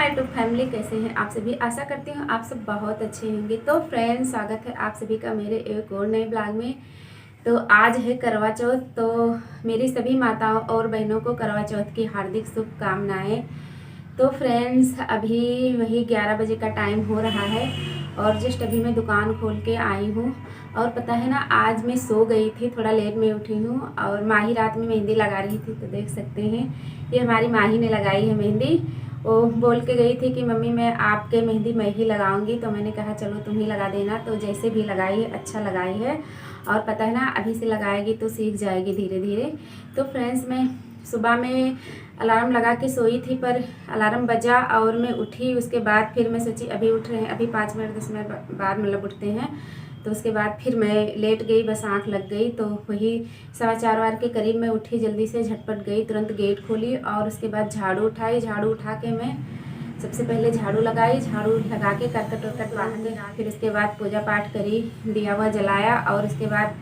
YouTube family, कैसे हैं आप सभी। आशा करती हूँ आप सब बहुत अच्छे होंगे। तो फ्रेंड्स, स्वागत है आप सभी का मेरे एक और नए ब्लॉग में। तो आज है करवा चौथ, तो मेरी सभी माताओं और बहनों को करवा चौथ की हार्दिक शुभकामनाएं। तो फ्रेंड्स, अभी वही 11 बजे का टाइम हो रहा है और जस्ट अभी मैं दुकान खोल के आई हूँ। और पता है ना, आज मैं सो गई थी, थोड़ा लेट में उठी हूँ और माही रात में मेहंदी लगा रही थी। तो देख सकते हैं, ये हमारी माही ने लगाई है मेहंदी। वो बोल के गई थी कि मम्मी मैं आपके मेहंदी मैं ही लगाऊंगी। तो मैंने कहा चलो तुम ही लगा देना। तो जैसे भी लगाई है अच्छा लगाई है, और पता है ना, अभी से लगाएगी तो सीख जाएगी धीरे धीरे। तो फ्रेंड्स, मैं सुबह में अलार्म लगा के सोई थी, पर अलार्म बजा और मैं उठी। उसके बाद फिर मैं सोची अभी उठ रहे हैं, अभी 5 मिनट 10 मिनट बाद मतलब उठते हैं। तो उसके बाद फिर मैं लेट गई, बस आँख लग गई। तो वही 4:15 के करीब मैं उठी, जल्दी से झटपट गई, तुरंत गेट खोली और उसके बाद झाड़ू उठाई। झाड़ू उठा के मैं सबसे पहले झाड़ू लगाई, झाड़ू लगा के करकट वर्कट बाहर निकाल, फिर उसके बाद पूजा पाठ करी, दिया हुआ जलाया और उसके बाद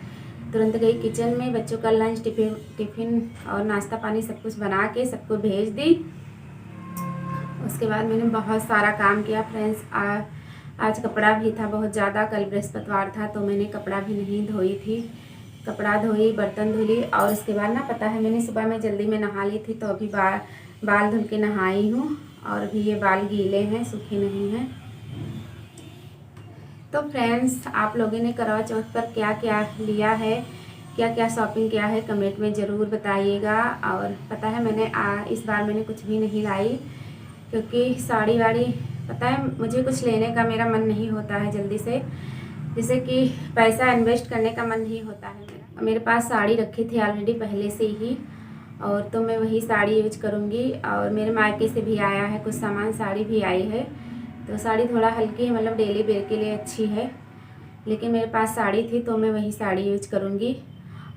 तुरंत गई किचन में। बच्चों का लंच टिफ़िन और नाश्ता पानी सब कुछ बना के सबको भेज दी। उसके बाद मैंने बहुत सारा काम किया फ्रेंड्स। आज कपड़ा भी था बहुत ज़्यादा, कल बृहस्पतिवार था तो मैंने कपड़ा भी नहीं धोई थी। कपड़ा धोई, बर्तन धुली और उसके बाद ना, पता है, मैंने सुबह में जल्दी में नहा ली थी। तो अभी बाल धुल के नहाई हूँ और अभी ये बाल गीले हैं, सूखे नहीं हैं। तो फ्रेंड्स, आप लोगों ने करवा चौथ पर क्या क्या लिया है, क्या क्या शॉपिंग किया है, कमेंट में ज़रूर बताइएगा। और पता है, मैंने इस बार मैंने कुछ भी नहीं लाई, क्योंकि साड़ी वाड़ी, पता है, मुझे कुछ लेने का मेरा मन नहीं होता है जल्दी से, जैसे कि पैसा इन्वेस्ट करने का मन नहीं होता है मेरे पास साड़ी रखी थी ऑलरेडी पहले से ही, और तो मैं वही साड़ी यूज करूँगी। और मेरे मायके से भी आया है कुछ सामान, साड़ी भी आई है। तो साड़ी थोड़ा हल्की है, मतलब डेली वेयर के लिए अच्छी है, लेकिन मेरे पास साड़ी थी तो मैं वही साड़ी यूज करूँगी।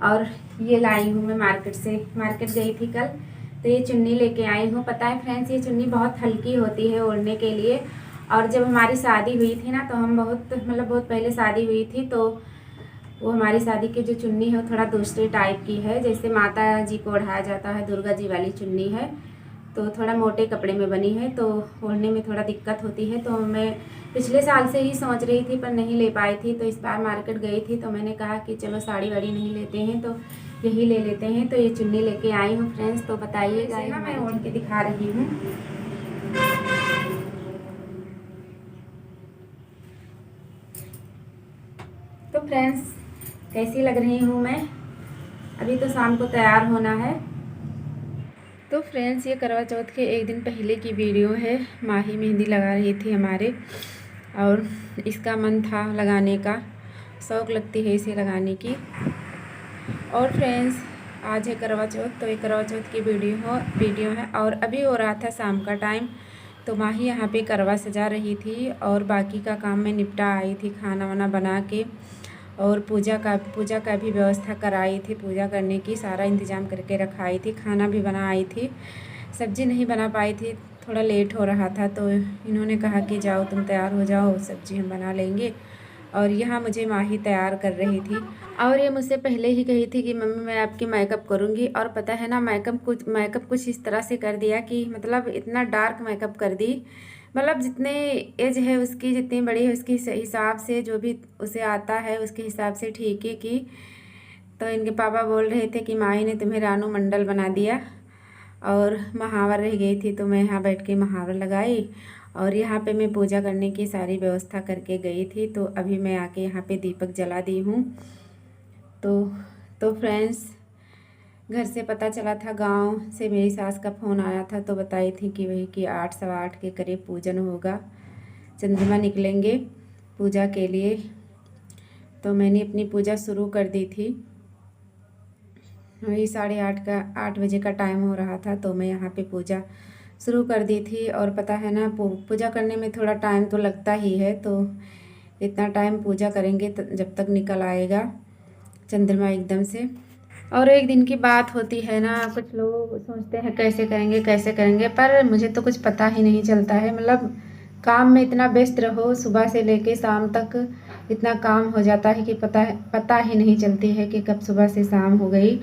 और ये लाई हूँ मैं मार्केट से, मार्केट गई थी कल, तो ये चुन्नी लेके आई हूँ। पता है फ्रेंड्स, ये चुन्नी बहुत हल्की होती है ओढ़ने के लिए। और जब हमारी शादी हुई थी ना, तो हम बहुत पहले शादी हुई थी, तो वो हमारी शादी की जो चुन्नी है वो थोड़ा दूसरे टाइप की है, जैसे माता जी को ओढ़ाया जाता है, दुर्गा जी वाली चुन्नी है। तो थोड़ा मोटे कपड़े में बनी है, तो ओढ़ने में थोड़ा दिक्कत होती है। तो मैं पिछले साल से ही सोच रही थी पर नहीं ले पाई थी। तो इस बार मार्केट गई थी तो मैंने कहा कि चलो साड़ी वाड़ी नहीं लेते हैं तो यही ले लेते हैं। तो ये चुन्नी लेके आई हूँ फ्रेंड्स। तो बताइएगा ना, मैं ओढ़ के दिखा रही हूँ। तो फ्रेंड्स, कैसी लग रही हूँ मैं। अभी तो शाम को तैयार होना है। तो फ्रेंड्स, ये करवा चौथ के एक दिन पहले की वीडियो है। माही मेहंदी लगा रही थी हमारे, और इसका मन था लगाने का, शौक़ लगती है इसे लगाने की। और फ्रेंड्स, आज है करवा चौथ, तो ये करवा चौथ की वीडियो है। और अभी हो रहा था शाम का टाइम, तो माही यहाँ पे करवा सजा रही थी और बाकी का काम मैं निपटा आई थी, खाना वाना बना के। और पूजा का भी व्यवस्था कराई थी, पूजा करने की सारा इंतज़ाम करके रखाई थी, खाना भी बना आई थी। सब्ज़ी नहीं बना पाई थी, थोड़ा लेट हो रहा था, तो इन्होंने कहा कि जाओ तुम तैयार हो जाओ, सब्ज़ी हम बना लेंगे। और यहाँ मुझे माही तैयार कर रही थी, और ये मुझसे पहले ही कही थी कि मम्मी मैं आपकी मेकअप करूँगी। और पता है ना, मेकअप कुछ इस तरह से कर दिया कि मतलब इतना डार्क मेकअप कर दी, मतलब जितने एज है उसकी, जितनी बड़ी है उसके हिसाब से, जो भी उसे आता है उसके हिसाब से ठीक है की। तो इनके पापा बोल रहे थे कि माही ने तुम्हें रानू मंडल बना दिया। और महावर रह गई थी, तो मैं यहाँ बैठ के महावर लगाई। और यहाँ पे मैं पूजा करने की सारी व्यवस्था करके गई थी। तो अभी मैं आके यहाँ पे दीपक जला दी हूँ। तो फ्रेंड्स, घर से पता चला था, गांव से मेरी सास का फ़ोन आया था, तो बताई थी कि वही कि 8 सवा 8 के करीब पूजन होगा, चंद्रमा निकलेंगे पूजा के लिए। तो मैंने अपनी पूजा शुरू कर दी थी। वही 8:30 बजे का टाइम हो रहा था, तो मैं यहाँ पे पूजा शुरू कर दी थी। और पता है ना, पूजा करने में थोड़ा टाइम तो लगता ही है, तो इतना टाइम पूजा करेंगे जब तक निकल आएगा चंद्रमा एकदम से। और एक दिन की बात होती है ना, कुछ लोग सोचते हैं कैसे करेंगे कैसे करेंगे, पर मुझे तो कुछ पता ही नहीं चलता है। मतलब काम में इतना व्यस्त रहो सुबह से लेके शाम तक, इतना काम हो जाता है कि पता ही नहीं चलती है कि कब सुबह से शाम हो गई।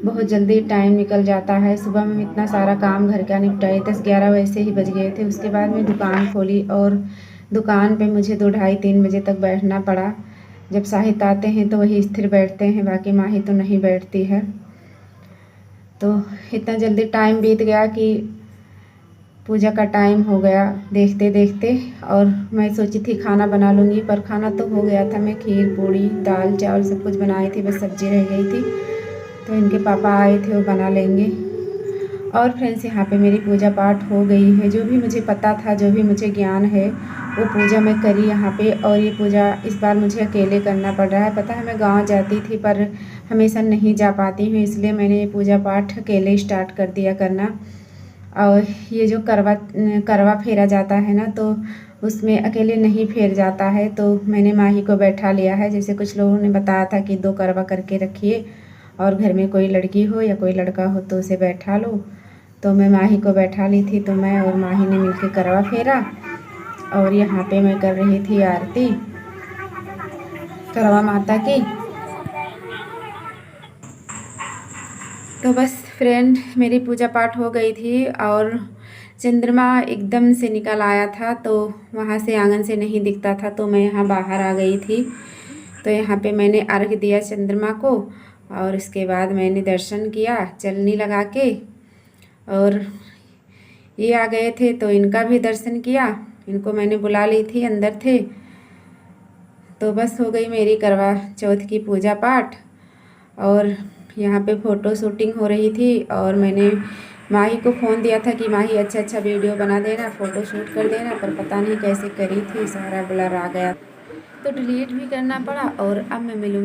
बहुत जल्दी टाइम निकल जाता है। सुबह में इतना सारा काम घर का निपटाई, 10-11 वैसे ही बज गए थे। उसके बाद में दुकान खोली और दुकान पे मुझे 2 ढाई 3 बजे तक बैठना पड़ा। जब साहित आते हैं तो वही स्थिर बैठते हैं, बाकी माही तो नहीं बैठती है। तो इतना जल्दी टाइम बीत गया कि पूजा का टाइम हो गया देखते देखते। और मैं सोची थी खाना बना लूँगी, पर खाना तो हो गया था। मैं खीर पूड़ी दाल चावल सब कुछ बनाई थी, बस सब्ज़ी रह गई थी। तो इनके पापा आए थे, वो बना लेंगे। और फ्रेंड्स यहाँ पे मेरी पूजा पाठ हो गई है। जो भी मुझे पता था, जो भी मुझे ज्ञान है, वो पूजा मैं करी यहाँ पे। और ये पूजा इस बार मुझे अकेले करना पड़ रहा है। पता है मैं गांव जाती थी पर हमेशा नहीं जा पाती हूँ, इसलिए मैंने ये पूजा पाठ अकेले स्टार्ट कर दिया करना। और ये जो करवा फेरा जाता है ना, तो उसमें अकेले नहीं फेर जाता है। तो मैंने माही को बैठा लिया है। जैसे कुछ लोगों ने बताया था कि 2 करवा करके रखिए और घर में कोई लड़की हो या कोई लड़का हो तो उसे बैठा लो। तो मैं माही को बैठा ली थी। तो मैं और माही ने मिलकर करवा फेरा। और यहाँ पे मैं कर रही थी आरती करवा माता की। तो बस फ्रेंड मेरी पूजा पाठ हो गई थी और चंद्रमा एकदम से निकल आया था, तो वहाँ से आंगन से नहीं दिखता था, तो मैं यहाँ बाहर आ गई थी। तो यहाँ पे मैंने अर्घ दिया चंद्रमा को और उसके बाद मैंने दर्शन किया चलनी लगा के। और ये आ गए थे तो इनका भी दर्शन किया। इनको मैंने बुला ली थी, अंदर थे। तो बस हो गई मेरी करवा चौथ की पूजा पाठ। और यहाँ पे फ़ोटो शूटिंग हो रही थी और मैंने माही को फ़ोन दिया था कि माही अच्छा वीडियो बना देना, फ़ोटो शूट कर देना, पर पता नहीं कैसे करी थी, सारा ब्लर आ गया तो डिलीट भी करना पड़ा। और अब मैं मिलूँगी